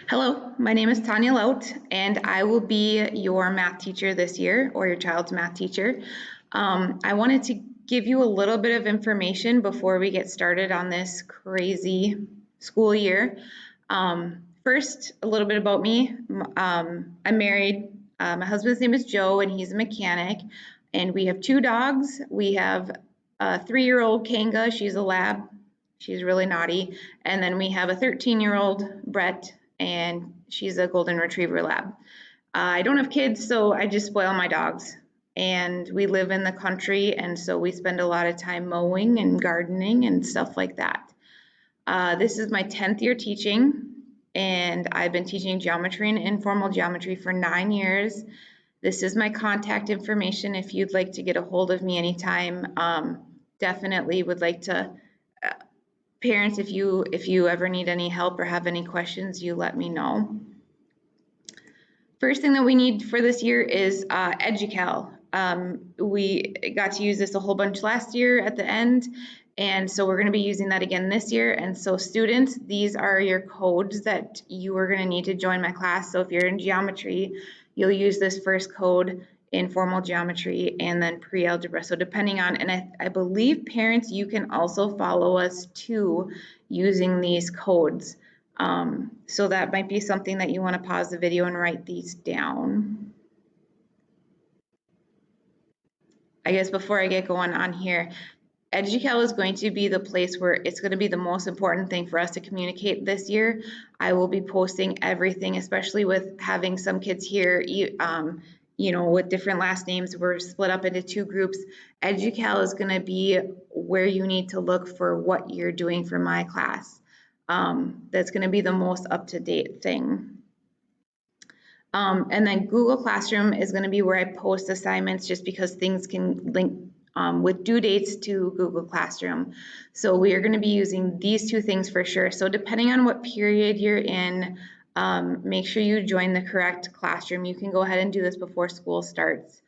Hello, my name is Tanya Laut, and I will be your math teacher this year, or your child's math teacher. I wanted to give you a little bit of information before we get started on this crazy school year. First, a little bit about me. I'm married. My husband's name is Joe, and he's a mechanic. And we have two dogs. We have a 3-year-old Kanga. She's a lab. She's really naughty. And then we have a 13-year-old Brett, and she's a golden retriever lab. I don't have kids, so I just spoil my dogs. And we live in the country, and so we spend a lot of time mowing and gardening and stuff like that. This is my 10th year teaching, and I've been teaching geometry and informal geometry for 9 years. This is my contact information if you'd like to get a hold of me anytime. Definitely would like to parents, if you ever need any help or have any questions, you let me know. First thing that we need for this year is Educal. We got to use this a whole bunch last year at the end, and so we're going to be using that again this year. And so students, these are your codes that you are going to need to join my class. So if you're in geometry, you'll use this first code, informal geometry, and then pre-algebra. So depending on, and I believe parents, you can also follow us too using these codes. So that might be something that you want to pause the video and write these down. I guess before I get going on here, Educal is going to be the place where it's going to be the most important thing for us to communicate this year. I will be posting everything, especially with having some kids here, with different last names. We're split up into two groups. Educal is going to be where you need to look for what you're doing for my class. That's going to be the most up-to-date thing. And then Google Classroom is going to be where I post assignments, just because things can link with due dates to Google Classroom. So we are going to be using these two things for sure. So depending on what period you're in, make sure you join the correct classroom. You can go ahead and do this before school starts.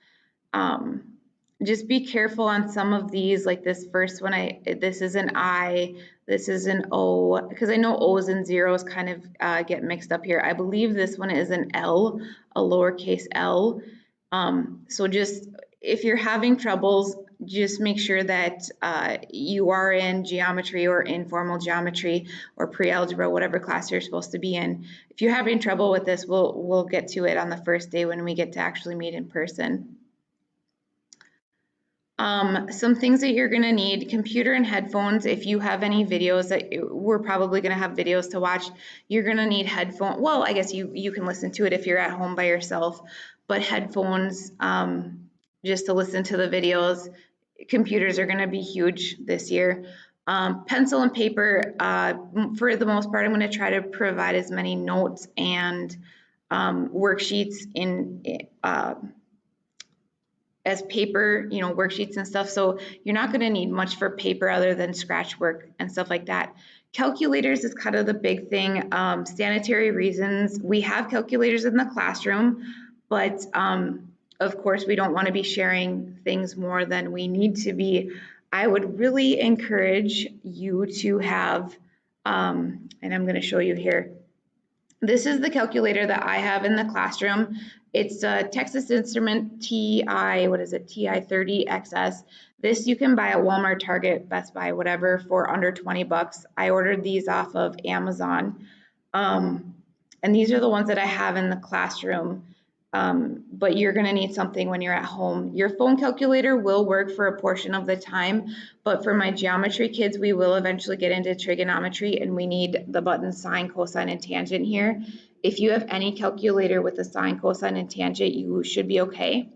Just be careful on some of these, like this first one, this is an I, this is an O, because I know O's and zeros kind of get mixed up here. I believe this one is an L, a lowercase L. So just, if you're having troubles, just make sure that you are in geometry or informal geometry or pre-algebra, whatever class you're supposed to be in. If you're having trouble with this, we'll get to it on the first day when we get to actually meet in person. Some things that you're going to need: computer and headphones. If you have any videos that we're probably going to have videos to watch, you're going to need headphones. Well, I guess you can listen to it if you're at home by yourself, but headphones just to listen to the videos. Computers are going to be huge this year. Pencil and paper. For the most part, I'm going to try to provide as many notes and worksheets in as paper, worksheets and stuff. So you're not going to need much for paper other than scratch work and stuff like that. Calculators is kind of the big thing. Sanitary reasons, we have calculators in the classroom, but of course we don't want to be sharing things more than we need to be. I would really encourage you to have, and I'm going to show you here. This is the calculator that I have in the classroom. It's a Texas Instrument TI30XS. This you can buy at Walmart, Target, Best Buy, whatever, for under 20 bucks. I ordered these off of Amazon. And these are the ones that I have in the classroom. But you're going to need something when you're at home. Your phone calculator will work for a portion of the time, but for my geometry kids, we will eventually get into trigonometry, and we need the buttons sine, cosine, and tangent here. If you have any calculator with a sine, cosine, and tangent, you should be okay.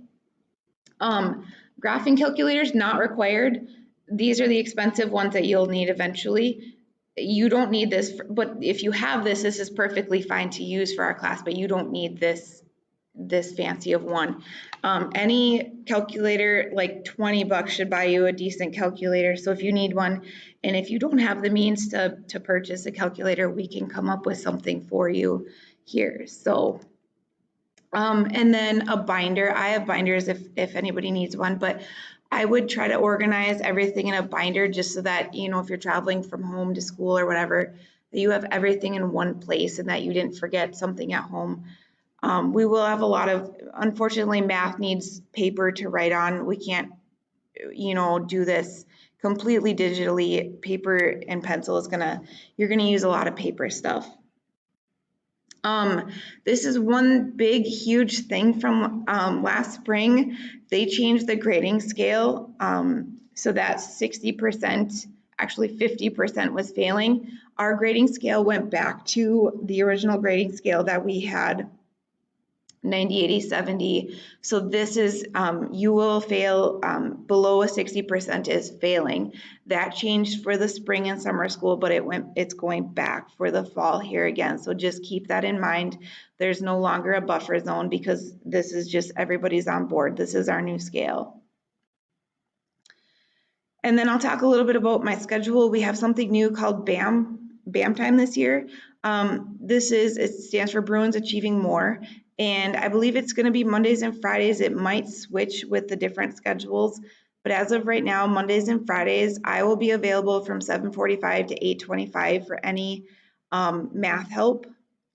Graphing calculators, not required. These are the expensive ones that you'll need eventually. You don't need this, but if you have this, this is perfectly fine to use for our class, but you don't need this fancy of one. Any calculator, like 20 bucks, should buy you a decent calculator. So if you need one, and if you don't have the means to purchase a calculator, we can come up with something for you here. So and then a binder. I have binders if anybody needs one, but I would try to organize everything in a binder just so that, if you're traveling from home to school or whatever, that you have everything in one place and that you didn't forget something at home. We will have a lot of, unfortunately, math needs paper to write on. We can't, do this completely digitally. Paper and pencil you're gonna use a lot of paper stuff. This is one big, huge thing from last spring. They changed the grading scale so that 60%, actually 50% was failing. Our grading scale went back to the original grading scale that we had, 90, 80, 70. So this is, you will fail below a 60% is failing. That changed for the spring and summer school, but it's going back for the fall here again. So just keep that in mind. There's no longer a buffer zone because this is just everybody's on board. This is our new scale. And then I'll talk a little bit about my schedule. We have something new called BAM time this year. It stands for Bruins Achieving More. And I believe it's going to be Mondays and Fridays. It might switch with the different schedules, but as of right now, Mondays and Fridays, I will be available from 7:45 to 8:25 for any math help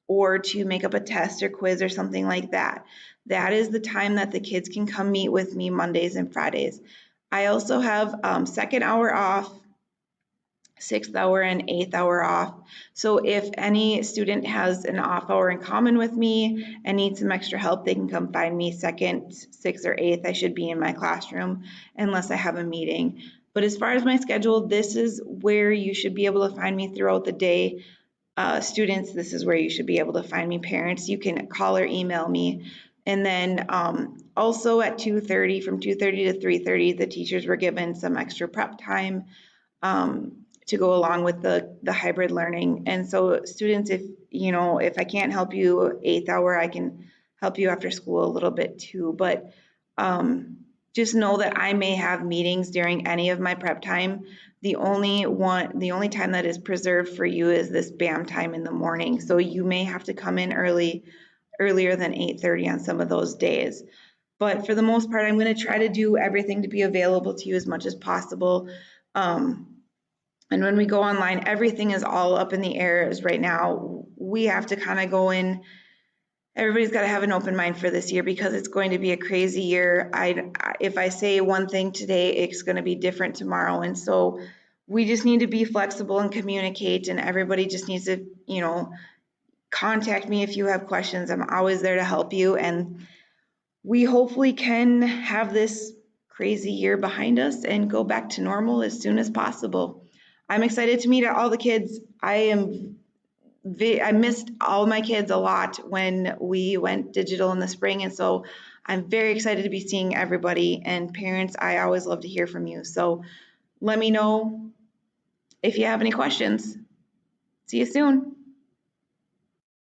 or to make up a test or quiz or something like that. That is the time that the kids can come meet with me Mondays and Fridays. I also have second hour off, 6th hour and 8th hour off. So if any student has an off hour in common with me and needs some extra help, they can come find me 2nd, 6th, or 8th. I should be in my classroom unless I have a meeting. But as far as my schedule, this is where you should be able to find me throughout the day. Students, this is where you should be able to find me. Parents, you can call or email me. And then also at 2:30, from 2:30 to 3:30, the teachers were given some extra prep time to go along with the hybrid learning. And so students, if I can't help you 8th hour, I can help you after school a little bit too. But just know that I may have meetings during any of my prep time. The only time that is preserved for you is this BAM time in the morning. So you may have to come in earlier than 8:30 on some of those days. But for the most part, I'm going to try to do everything to be available to you as much as possible. And when we go online, everything is all up in the air as right now. We have to kind of go in. Everybody's got to have an open mind for this year because it's going to be a crazy year. If I say one thing today, it's going to be different tomorrow. And so we just need to be flexible and communicate, and everybody just needs to, contact me if you have questions. I'm always there to help you. And we hopefully can have this crazy year behind us and go back to normal as soon as possible. I'm excited to meet all the kids. I missed all my kids a lot when we went digital in the spring, and so I'm very excited to be seeing everybody. And parents, I always love to hear from you. So let me know if you have any questions. See you soon.